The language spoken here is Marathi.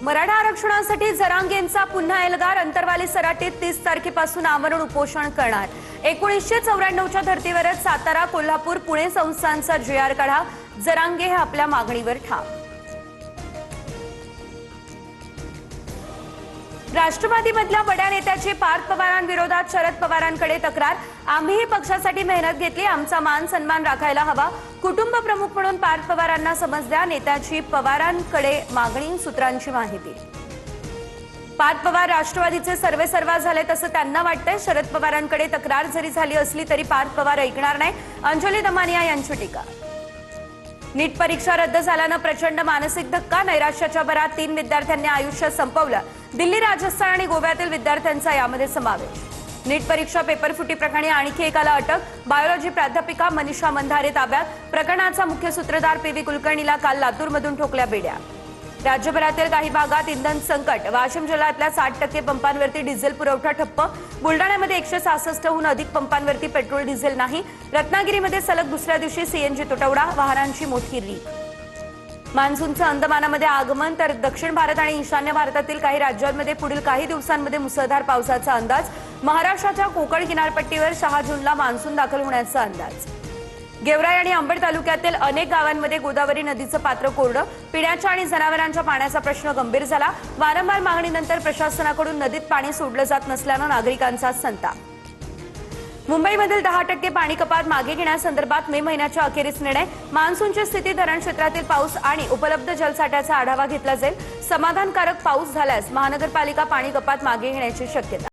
मराठा आरक्षणासाठी जरांगेंचा पुन्हा एल्गार. अंतरवाली सराटीत 30 तारखेपासून आमरण उपोषण करणार. 1994च्या धर्तीवरच सातारा, कोल्हापूर, पुणे संस्थांचा GR काढा. जरांगे हे आपल्या मागणीवर ठाम. राष्ट्रवादीमधल्या बड्या नेत्याची पार्थ पवारांविरोधात शरद पवारांकडे तक्रार. आम्हीही पक्षासाठी मेहनत घेतली, आमचा मान सन्मान राखायला हवा. कुटुंब प्रमुख म्हणून पार्थ पवारांना समज द्या. नेत्याची पवारांकडे मागणी. सूत्रांची माहिती. पार्थ पवार राष्ट्रवादीचे सर्वेसर्वा झाले तसं त्यांना वाटतंय. शरद पवारांकडे तक्रार जरी झाली असली तरी पार्थ पवार ऐकणार नाही. अंजली दमानिया यांची टीका. नीट परीक्षा रद्द झाल्यानं प्रचंड मानसिक धक्का. नैराश्याच्या भरात 3 विद्यार्थ्यांनी आयुष्य संपवलं. दिल्ली, राजस्थान आणि गोव्यातील विद्यार्थ्यांचा यामध्ये समावेश. नीट परीक्षा पेपरफुटी प्रकरणी आणखी एकाला अटक. बायोलॉजी प्राध्यापिका मनीषा मंधारे ताब्यात. प्रकरणाचा मुख्य सूत्रधार PV कुलकर्णीला काल लातूरमधून ठोकल्या बेड्या. राज्यभरातील काही भागात इंधन संकट. वाशिम जिल्ह्यातल्या 60% पंपांवरती डिझेल पुरवठा ठप्प. बुलडाण्यामध्ये 166हून अधिक पंपांवरती पेट्रोल डिझेल नाही. रत्नागिरीमध्ये सलग दुसऱ्या दिवशी CNG तुटवडा. वाहनांची मोठी रीक. मान्सूनचं अंदमानामध्ये आगमन तर दक्षिण भारत आणि ईशान्य भारतातील काही राज्यांमध्ये पुढील काही दिवसांमध्ये मुसळधार पावसाचा अंदाज. महाराष्ट्राच्या कोकण किनारपट्टीवर 6 जूनला मान्सून दाखल होण्याचा अंदाज. गेवराई आणि अंबड तालुक्यातील अनेक गावांमध्ये गोदावरी नदीचं पात्र कोरडं. पिण्याच्या आणि जनावरांच्या पाण्याचा प्रश्न गंभीर झाला. वारंवार मागणीनंतर प्रशासनाकडून नदीत पाणी सोडलं जात नसल्यानं नागरिकांचा संताप. मुंबईमधील 10% पाणी कपात मागे घेण्यासंदर्भात मे महिन्याच्या अखेरीस निर्णय. मान्सूनची स्थिती, धरण क्षेत्रातील पाऊस आणि उपलब्ध जलसाठ्याचा आढावा घेतला जाईल. समाधानकारक पाऊस झाल्यास महानगरपालिका पाणी कपात मागे घेण्याची शक्यता.